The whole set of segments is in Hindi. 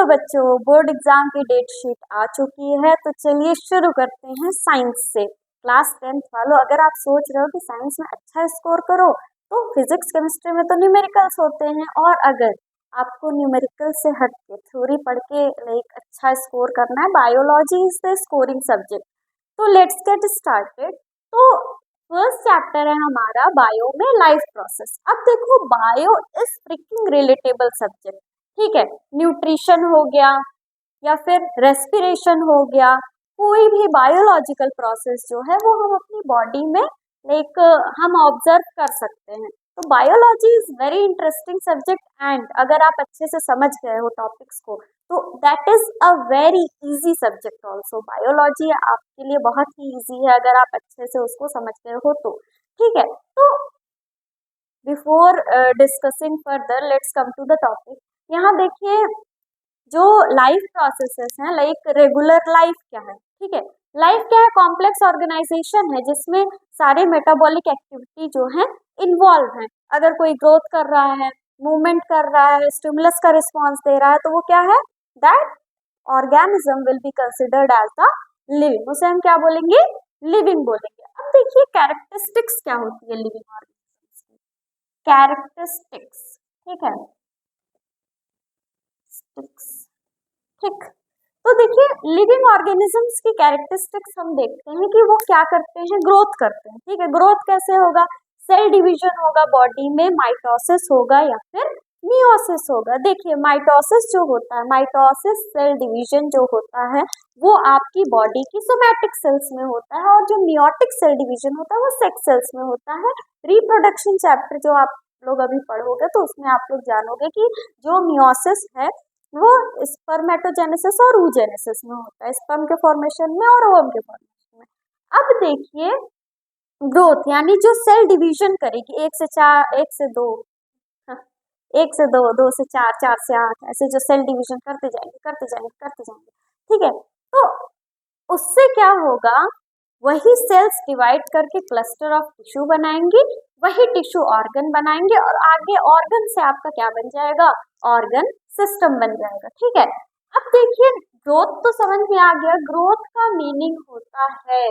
चलो बच्चों, बोर्ड एग्जाम की डेट शीट आ चुकी है, तो चलिए शुरू करते हैं साइंस से। क्लास 10th वालों, अगर आप सोच रहे हो कि साइंस में अच्छा स्कोर करो तो फिजिक्स केमिस्ट्री में तो न्यूमेरिकल्स होते हैं, और अगर आपको न्यूमेरिकल से हट के थ्योरी पढ़ के लाइक अच्छा स्कोर करना है, biology is the scoring subject. तो लेट्स गेट स्टार्टेड। तो फर्स्ट चैप्टर है हमारा बायो में लाइफ प्रोसेस। अब देखो, bio is fricking relatable subject, ठीक है। न्यूट्रिशन हो गया या फिर रेस्पिरेशन हो गया, कोई भी बायोलॉजिकल प्रोसेस जो है वो हम अपनी बॉडी में लाइक हम ऑब्जर्व कर सकते हैं। तो biology is very interesting subject, and अगर आप अच्छे से समझ गए हो टॉपिक्स को तो that is a very easy subject also. Biology आपके लिए बहुत ही इजी है अगर आप अच्छे से उसको समझ गए हो तो, ठीक है। तो before discussing further, let's come to the topic. यहाँ देखिए, जो लाइफ प्रोसेसेस हैं, लाइक रेगुलर लाइफ क्या है, ठीक है। लाइफ क्या है? कॉम्प्लेक्स ऑर्गेनाइजेशन है जिसमें सारे मेटाबॉलिक एक्टिविटी जो है इन्वॉल्व है। अगर कोई ग्रोथ कर रहा है, मूवमेंट कर रहा है, स्टिमुलस का रिस्पॉन्स दे रहा है, तो वो क्या है? That organism will be considered as the living. उसे हम क्या बोलेंगे? लिविंग बोलेंगे। अब देखिए कैरेक्टरिस्टिक्स क्या होती है लिविंग ऑर्गेनिजम्स की। कैरेक्टरिस्टिक्स, ठीक है, ठीक। तो देखिए, लिविंग ऑर्गेनिजम्स की कैरेक्टरिस्टिक्स हम देखते हैं कि वो क्या करते हैं, ग्रोथ करते हैं, ठीक है। ग्रोथ कैसे होगा? सेल डिवीजन होगा बॉडी में, माइटोसिस होगा या फिर मियोसिस होगा। देखिए, माइटोसिस जो होता है, माइटोसिस सेल डिवीजन जो होता है वो आपकी बॉडी की सोमैटिक सेल्स में होता है, और जो मियोटिक सेल डिवीजन होता है वो सेक्स सेल्स में होता है। रिप्रोडक्शन चैप्टर जो आप लोग अभी पढ़ोगे तो उसमें आप लोग जानोगे कि जो मियोसिस है वो स्पर्मेटोजेनेसिस और oogenesis में होता है, स्पर्म के फॉर्मेशन में और ओवम के फॉर्मेशन में। अब देखिए, ग्रोथ यानी जो सेल डिवीजन करेगी, 1 से 4, 1 से 2, 1 से 2, 2 से 4, 4 से 8, ऐसे जो सेल डिवीजन करते जाएंगे करते जाएंगे करते जाएंगे, ठीक है। तो उससे क्या होगा? वही सेल्स डिवाइड करके क्लस्टर ऑफ टिश्यू बनाएंगे, वही टिश्यू ऑर्गन बनाएंगे, और आगे ऑर्गन से आपका क्या बन जाएगा? ऑर्गन सिस्टम बन जाएगा, ठीक है। अब देखिए, ग्रोथ तो समझ में आ गया। ग्रोथ का मीनिंग होता है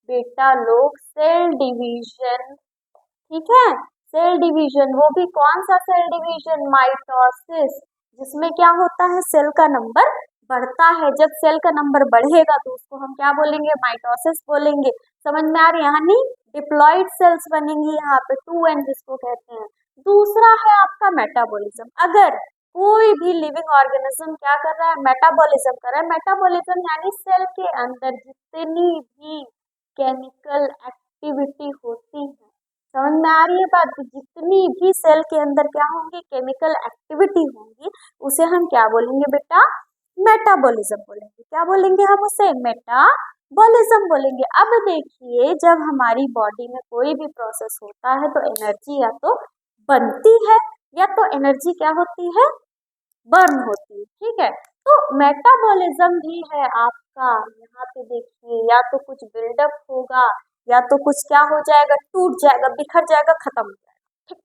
बेटा लोग सेल डिवीजन, ठीक है। सेल डिवीजन, वो भी कौन सा सेल डिवीजन? माइटोसिस, जिसमें क्या होता है? सेल का नंबर बढ़ता है। जब सेल का नंबर बढ़ेगा तो उसको हम क्या बोलेंगे? माइटोसिस बोलेंगे। समझ में आ रही है? यानी डिप्लॉइड सेल्स बनेंगी यहाँ पे, 2n जिसको कहते हैं। दूसरा है आपका मेटाबॉलिज्म। अगर कोई भी लिविंग ऑर्गेनिज्म क्या कर रहा है? मेटाबॉलिज्म कर रहा है। मेटाबॉलिज्म यानी सेल के अंदर जितनी भी केमिकल एक्टिविटी होती है, समझ में आ रही है बात? जितनी भी सेल के अंदर क्या होंगी? केमिकल एक्टिविटी होंगी, उसे हम क्या बोलेंगे बेटा? मेटाबॉलिज्म बोलेंगे। क्या बोलेंगे हम उसे? मेटाबॉलिज्म बोलेंगे। अब देखिए, जब हमारी बॉडी में कोई भी प्रोसेस होता है तो एनर्जी या तो बनती है या तो एनर्जी क्या होती है? बर्न होती है, ठीक है। तो मेटाबॉलिज्म भी है आपका, यहाँ पे देखिए, या तो कुछ बिल्डअप होगा या तो कुछ क्या हो जाएगा? टूट जाएगा, बिखर जाएगा, खत्म हो जाएगा, ठीक।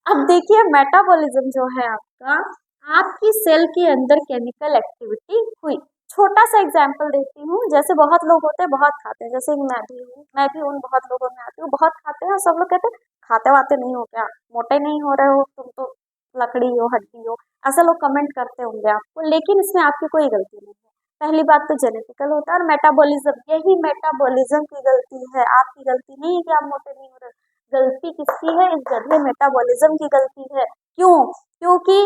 अब देखिए, मेटाबॉलिज्म जो है आपका, आपकी सेल के अंदर केमिकल एक्टिविटी हुई। छोटा सा एग्जांपल देती हूँ। जैसे बहुत लोग होते हैं, बहुत खाते हैं, जैसे मैं भी उन बहुत लोगों में आती हूँ। बहुत खाते हैं और सब लोग कहते हैं खाते वाते नहीं हो क्या, मोटे नहीं हो रहे हो तुम तो, लकड़ी हो हड्डी हो, ऐसा लोग कमेंट करते होंगे आपको। लेकिन इसमें आपकी कोई गलती नहीं है। पहली बात तो जेनेटिकल होता है, और मेटाबॉलिज्म, यही मेटाबॉलिज्म की गलती है, आपकी गलती नहीं है कि आप मोटे नहीं हो रहे। गलती किसकी है? इस गधे मेटाबॉलिज्म की गलती है। क्यों? क्योंकि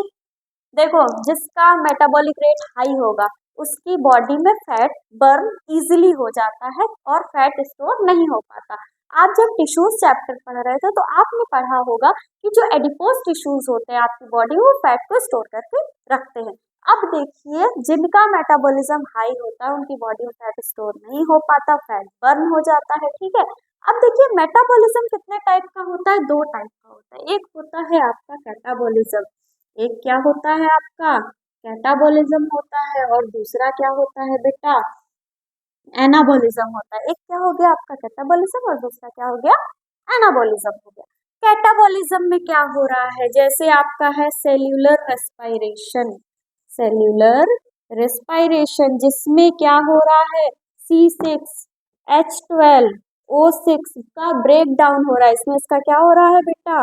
देखो, जिसका मेटाबॉलिक रेट हाई होगा उसकी बॉडी में फैट बर्न इजीली हो जाता है और फैट स्टोर नहीं हो पाता। आप जब टिश्यूज चैप्टर पढ़ रहे थे तो आपने पढ़ा होगा कि जो एडिपोज टिश्यूज होते हैं आपकी बॉडी में, वो फैट को स्टोर करके रखते हैं। अब देखिए, जिनका मेटाबॉलिज्म हाई होता है उनकी बॉडी में फैट स्टोर नहीं हो पाता, फैट बर्न हो जाता है, ठीक है। अब देखिए, मेटाबॉलिज्म कितने टाइप का होता है? 2 टाइप का होता है। एक होता है आपका कैटाबॉलिज्म, एक क्या होता है आपका? कैटाबॉलिज्म होता है, और दूसरा क्या होता है बेटा? एनाबॉलिज्म होता है। एक क्या हो गया आपका? कैटाबॉलिज्म, और दूसरा क्या हो गया? एनाबॉलिज्म हो गया। कैटाबॉलिज्म में क्या हो रहा है? जैसे आपका है सेल्यूलर रेस्पिरेशन, सेल्यूलर रेस्पायरेशन, जिसमें क्या हो रहा है, C6H12O6 का ब्रेक डाउन हो रहा है। इसमें इसका क्या हो रहा है बेटा,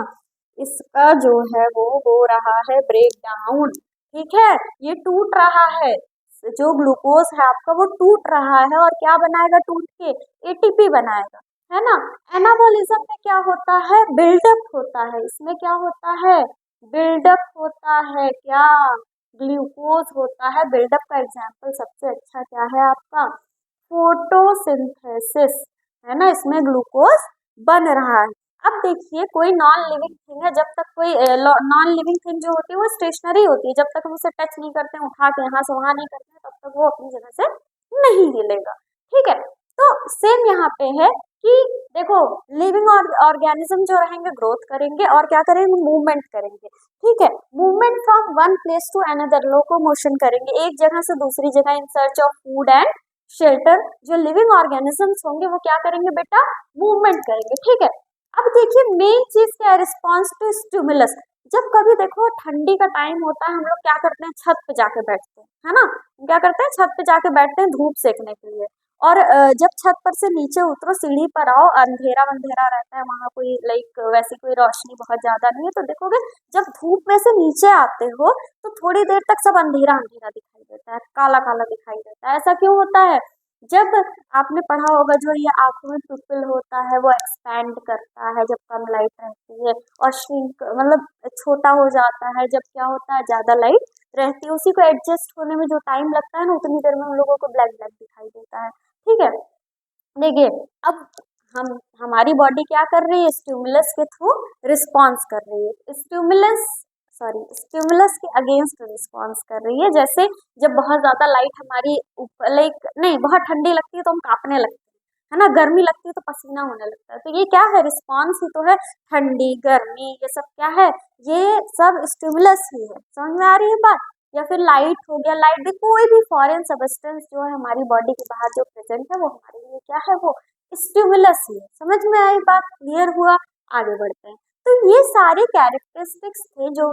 इसका जो है वो हो रहा है ब्रेक डाउन। ठीक है, ये टूट रहा है, जो ग्लूकोज है आपका वो टूट रहा है और क्या बनाएगा टूट के, एटीपी बनाएगा, है ना। एनाबॉलिज्म में क्या होता है, बिल्डअप होता है। इसमें क्या होता है, बिल्डअप होता है, क्या, ग्लूकोज होता है। बिल्डअप का एग्जाम्पल सबसे अच्छा क्या है आपका, फोटोसिंथेसिस, है ना, इसमें ग्लूकोज बन रहा है। अब देखिए कोई नॉन लिविंग थिंग है, जब तक कोई नॉन लिविंग थिंग जो होती है वो स्टेशनरी होती है, जब तक हम उसे टच नहीं करते हैं, उठा के यहाँ से वहां नहीं करते हैं, तब तक वो अपनी जगह से नहीं हिलेगा। ठीक है, तो सेम यहाँ पे है कि देखो लिविंग ऑर्गेनिज्म जो रहेंगे ग्रोथ करेंगे और क्या करेंगे, मूवमेंट करेंगे। ठीक है, movement from one place to another, locomotion करेंगे एक जगह से दूसरी जगह in search of food and shelter. जो लिविंग ऑर्गेनिजम्स होंगे वो क्या करेंगे बेटा, मूवमेंट करेंगे। ठीक है, अब देखिए मेन चीज क्या है, रिस्पॉन्स टू स्टिमुलस। जब कभी देखो ठंडी का टाइम होता है, हम लोग क्या करते हैं, छत पे जाके बैठते हैं, है ना, क्या करते हैं, छत पे जाके बैठते हैं धूप सेकने के लिए। और जब छत पर से नीचे उतरो, सीढ़ी पर आओ, अंधेरा अंधेरा रहता है वहां, कोई लाइक वैसी कोई रोशनी बहुत ज्यादा नहीं है, तो देखोगे जब धूप में से नीचे आते हो तो थोड़ी देर तक सब अंधेरा अंधेरा दिखाई देता है, काला काला दिखाई देता है। ऐसा क्यों होता है, जब आपने पढ़ा होगा जो ये आंखों में पिupil होता है वो एक्सपैंड करता है जब कम लाइट रहती है, और श्रिंक मतलब छोटा हो जाता है जब क्या होता है, ज्यादा लाइट रहती है। उसी को एडजस्ट होने में जो टाइम लगता है ना, उतनी देर में हम लोगों को ब्लैक ब्लैक दिखाई देता है। ठीक है, देखिए अब हम हमारी बॉडी क्या कर रही है, स्टिमुलस के थ्रू रिस्पॉन्स कर रही है, स्टिमुलस के अगेंस्ट रिस्पॉन्स कर रही है। जैसे जब बहुत ज्यादा लाइट हमारी ऊपर, लाइक नहीं, बहुत ठंडी लगती है तो हम कांपने लगते हैं, है ना, गर्मी लगती है तो पसीना होने लगता है, तो ये क्या है, रिस्पॉन्स ही तो है। ठंडी गर्मी ये सब क्या है, ये सब स्टिमुलस ही है। समझ में आ रही है बात। या फिर लाइट हो गया, लाइट भी कोई भी फॉरेन सब्सटेंस जो है हमारी बॉडी के बाहर जो प्रेजेंट है वो हमारे लिए क्या है, वो स्टिमुलस ही है। समझ में आई बात, क्लियर हुआ, आगे बढ़ते हैं। तो ये सारे कैरेक्टरिस्टिक्स थे जो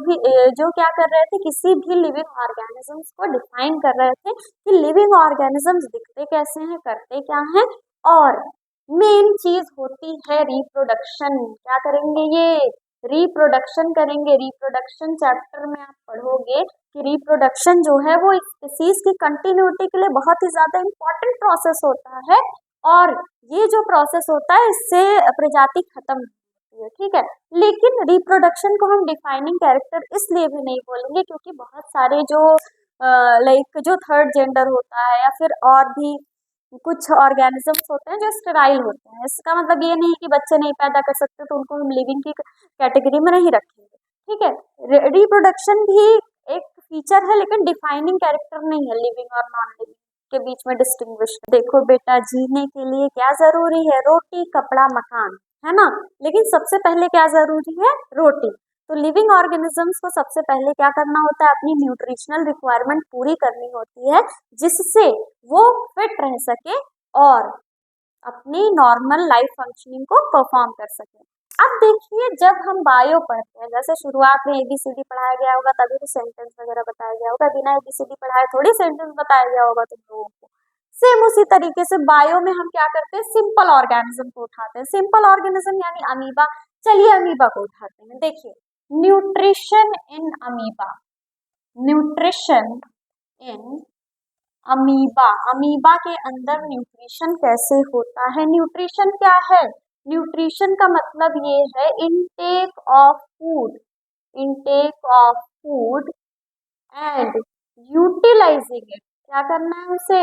क्या कर रहे थे, किसी भी लिविंग ऑर्गेनिजम्स को डिफाइन कर रहे थे कि लिविंग ऑर्गेनिजम्स दिखते कैसे हैं, करते क्या हैं। और मेन चीज होती है रिप्रोडक्शन। क्या करेंगे, ये रिप्रोडक्शन करेंगे। रिप्रोडक्शन चैप्टर में आप पढ़ोगे कि रिप्रोडक्शन जो है वो स्पीसीज की कंटिन्यूटी के लिए बहुत ही ज्यादा इंपॉर्टेंट प्रोसेस होता है, और ये जो प्रोसेस होता है इससे प्रजाति खत्म होती है। ठीक है, लेकिन रिप्रोडक्शन को हम डिफाइनिंग कैरेक्टर इसलिए भी नहीं बोलेंगे क्योंकि बहुत सारे जो लाइक जो थर्ड जेंडर होता है या फिर और भी कुछ ऑर्गेनिजम्स होते हैं जो स्टेराइल होते हैं। इसका मतलब ये नहीं कि बच्चे नहीं पैदा कर सकते तो उनको हम लिविंग की कैटेगरी में नहीं रखेंगे। ठीक है, रिप्रोडक्शन भी एक फीचर है लेकिन डिफाइनिंग कैरेक्टर नहीं है लिविंग और नॉन लिविंग के बीच में डिस्टिंग्विश। देखो बेटा, जीने के लिए क्या जरूरी है, रोटी कपड़ा मकान, है ना, लेकिन सबसे पहले क्या जरूरी है, रोटी। तो लिविंग ऑर्गेनिजम्स को सबसे पहले क्या करना होता है, अपनी न्यूट्रिशनल रिक्वायरमेंट पूरी करनी होती है, जिससे वो फिट रह सके और अपनी नॉर्मल लाइफ फंक्शनिंग को परफॉर्म कर सके। अब देखिए जब हम बायो पढ़ते हैं, जैसे शुरुआत में एबीसीडी पढ़ाया गया होगा तभी तो सेंटेंस वगैरह बताया गया होगा, बिना एबीसीडी पढ़ाए थोड़ी सेंटेंस बताया गया होगा तुम लोगों को। सेम उसी तरीके से बायो में हम क्या करते हैं, सिंपल ऑर्गेनिज्म को उठाते हैं। सिंपल ऑर्गेनिज्म यानी अमीबा। चलिए अमीबा को उठाते हैं। देखिए nutrition in amoeba, nutrition in amoeba, amoeba के अंदर न्यूट्रिशन कैसे होता है। न्यूट्रिशन क्या है, न्यूट्रिशन का मतलब ये है intake of food, intake of food and utilising it. क्या करना है उसे,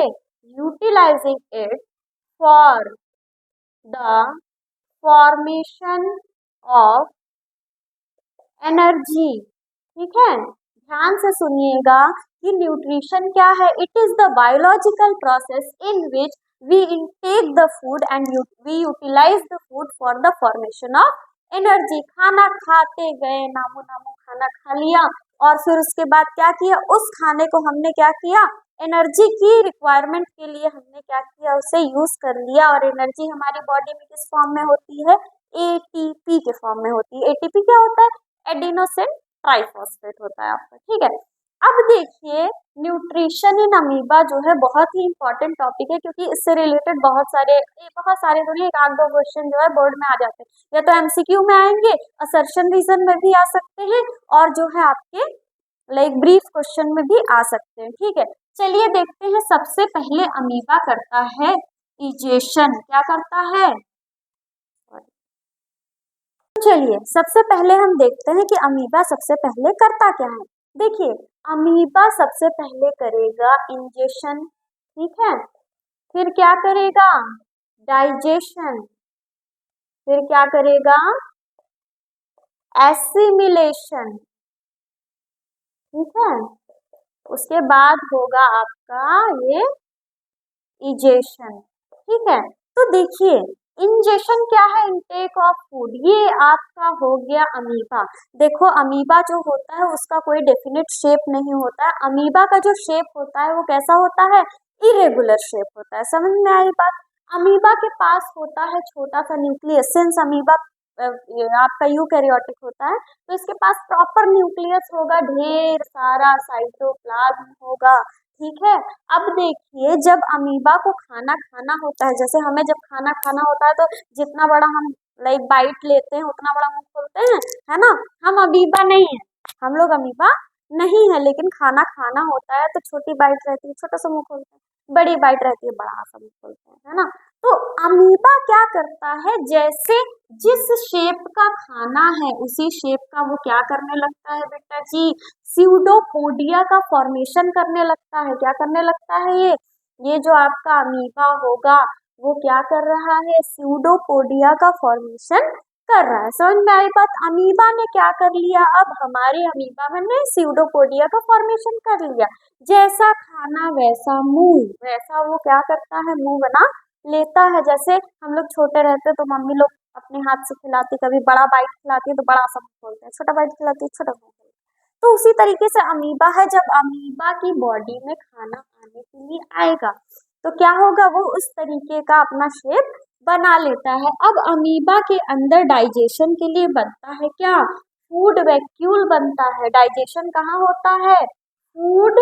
utilising it for the formation of energy. ठीक है, ध्यान से सुनिएगा कि न्यूट्रिशन क्या है, it is the biological process in which we intake the food and we utilise the food for the formation of energy. खाना खाते गए, नामो नामो खाना खा लिया और फिर उसके बाद क्या किया, उस खाने को हमने क्या किया, एनर्जी की रिक्वायरमेंट के लिए हमने क्या किया, उसे यूज कर लिया। और एनर्जी हमारी बॉडी में किस फॉर्म में होती है, एटीपी के फॉर्म में होती है। एटीपी क्या होता है, एडिनोसिन ट्राइफॉस्फेट होता है आपका। ठीक है, अब देखिए न्यूट्रिशन इन अमीबा जो है बहुत ही इंपॉर्टेंट टॉपिक है, क्योंकि इससे रिलेटेड बहुत सारे तो नहीं, एक आध दो क्वेश्चन जो है बोर्ड में आ जाते हैं, या तो एमसीक्यू में आएंगे, असर्शन रीजन में भी आ सकते हैं, और जो है आपके लाइक ब्रीफ क्वेश्चन में भी आ सकते हैं। ठीक है, चलिए देखते हैं। सबसे पहले अमीबा करता है इजेशन। क्या करता है? चलिए सबसे पहले हम देखते हैं कि अमीबा सबसे पहले करता क्या है। देखिए अमीबा सबसे पहले करेगा इंजेशन, ठीक है, फिर क्या करेगा? डाइजेशन, फिर क्या करेगा? एसिमिलेशन, ठीक है, उसके बाद होगा आपका ये इजेशन। ठीक है, तो देखिए इंजेशन क्या है? Intake of food. ये आपका हो गया अमीबा। देखो अमीबा जो होता है उसका कोई डेफिनेट शेप नहीं होता है। अमीबा का जो शेप होता है वो कैसा होता है? इरेगुलर शेप होता है। समझ में आई बात? अमीबा के पास होता है छोटा सा न्यूक्लियस। सिंस अमीबा आपका यूकैरियोटिक होता है तो इसके पास प्रॉपर न्यूक्लियस होगा, ढेर सारा साइटोप्लाज्म होगा। ठीक है, अब देखिए जब अमीबा को खाना खाना होता है, जैसे हमें जब खाना खाना होता है तो जितना बड़ा हम लाइक बाइट लेते हैं उतना बड़ा मुंह खोलते हैं, है ना। हम अमीबा नहीं है, हम लोग अमीबा नहीं है, लेकिन खाना खाना होता है तो छोटी बाइट रहती है छोटा सा मुंह खोलते हैं, बड़ी बाइट रहती है बड़ा सा मुंह खोलते हैं, है ना। तो अमीबा क्या करता है? जैसे जिस शेप का खाना है उसी शेप का वो क्या करने लगता है बेटा जी? स्यूडोपोडिया का फॉर्मेशन करने लगता है। क्या करने लगता है? ये जो आपका अमीबा होगा वो क्या कर रहा है? स्यूडोपोडिया का फॉर्मेशन कर रहा है। समझ में आई बात? अमीबा ने क्या कर लिया? अब हमारे अमीबा में स्यूडोपोडिया का फॉर्मेशन कर लिया। जैसा खाना वैसा मुंह, वैसा वो क्या करता है? मुंह बना लेता है। जैसे हम लोग छोटे रहते तो मम्मी लोग अपने हाथ से खिलाती, कभी बड़ा बाइट खिलाती है तो बड़ा सा मुंह खोलते हैं, छोटा बाइट खिलाती है छोटा मुंह खोलते हैं। तो उसी तरीके से अमीबा है, जब अमीबा की बॉडी में खाना आने के लिए आएगा तो क्या होगा? वो उस तरीके का अपना शेप बना लेता है। अब अमीबा के अंदर डाइजेशन के लिए बनता है क्या? फूड वैक्यूल बनता है। डाइजेशन कहाँ होता है? फूड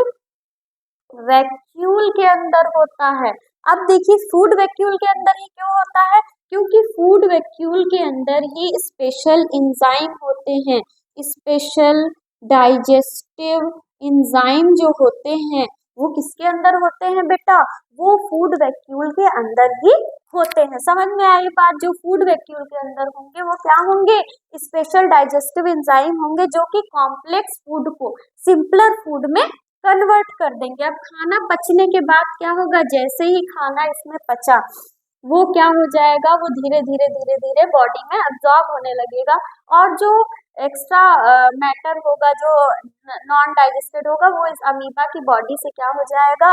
वैक्यूल के अंदर होता है। अब देखिए फूड वैक्यूल के अंदर ही क्यों होता है? क्योंकि फूड वैक्यूल के अंदर ही स्पेशल एंजाइम होते हैं। स्पेशल डाइजेस्टिव एंजाइम जो होते हैं वो किसके अंदर होते हैं बेटा? वो फूड वैक्यूल के अंदर ही होते हैं। समझ में आई बात? जो फूड वैक्यूल के अंदर होंगे वो क्या होंगे? स्पेशल डाइजेस्टिव एंजाइम होंगे जो कि कॉम्प्लेक्स फूड को सिंपलर फूड में कन्वर्ट कर देंगे। अब खाना पचने के बाद क्या होगा? जैसे ही खाना इसमें पचा वो क्या हो जाएगा? वो धीरे धीरे धीरे धीरे बॉडी में अब्जॉर्ब होने लगेगा, और जो एक्स्ट्रा मैटर होगा, जो नॉन डाइजेस्टेड होगा, वो इस अमीबा की बॉडी से क्या हो जाएगा?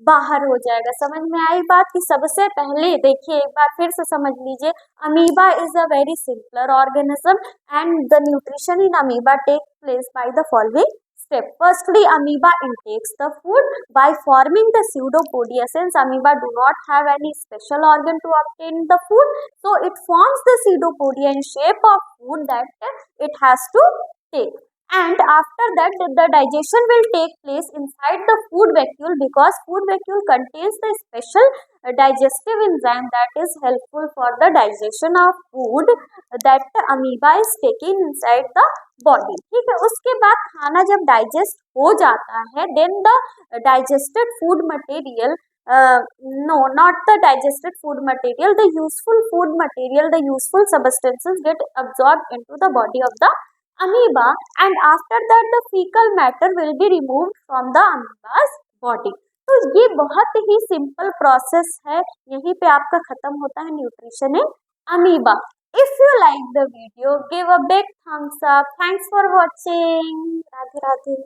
बाहर हो जाएगा। समझ में आई बात? कि सबसे पहले देखिए एक बार फिर से समझ लीजिए, amoeba is a very simpler organism and the nutrition in amoeba take place by the following step. Firstly, amoeba intakes the food by forming the pseudopodia. Since amoeba do not have any special organ to obtain the food, so it forms the pseudopodia in shape of food that it has to take. And after that, the digestion will take place inside the food vacuole, because food vacuole contains the special digestive enzyme that is helpful for the digestion of food that amoeba is taking inside the body. ठीक है, उसके बाद खाना जब डाइजेस्ट हो जाता है, then the digested food material, no, not the digested food material, the useful food material, the useful substances get absorbed into the body of the amoeba, and after that the fecal matter will be removed from the amoeba's body. तो ये बहुत ही सिंपल प्रोसेस है। यहीं पे आपका खत्म होता है nutrition in amoeba. If you like the video, give a big thumbs up. Thanks for watching. Radhe Radhe.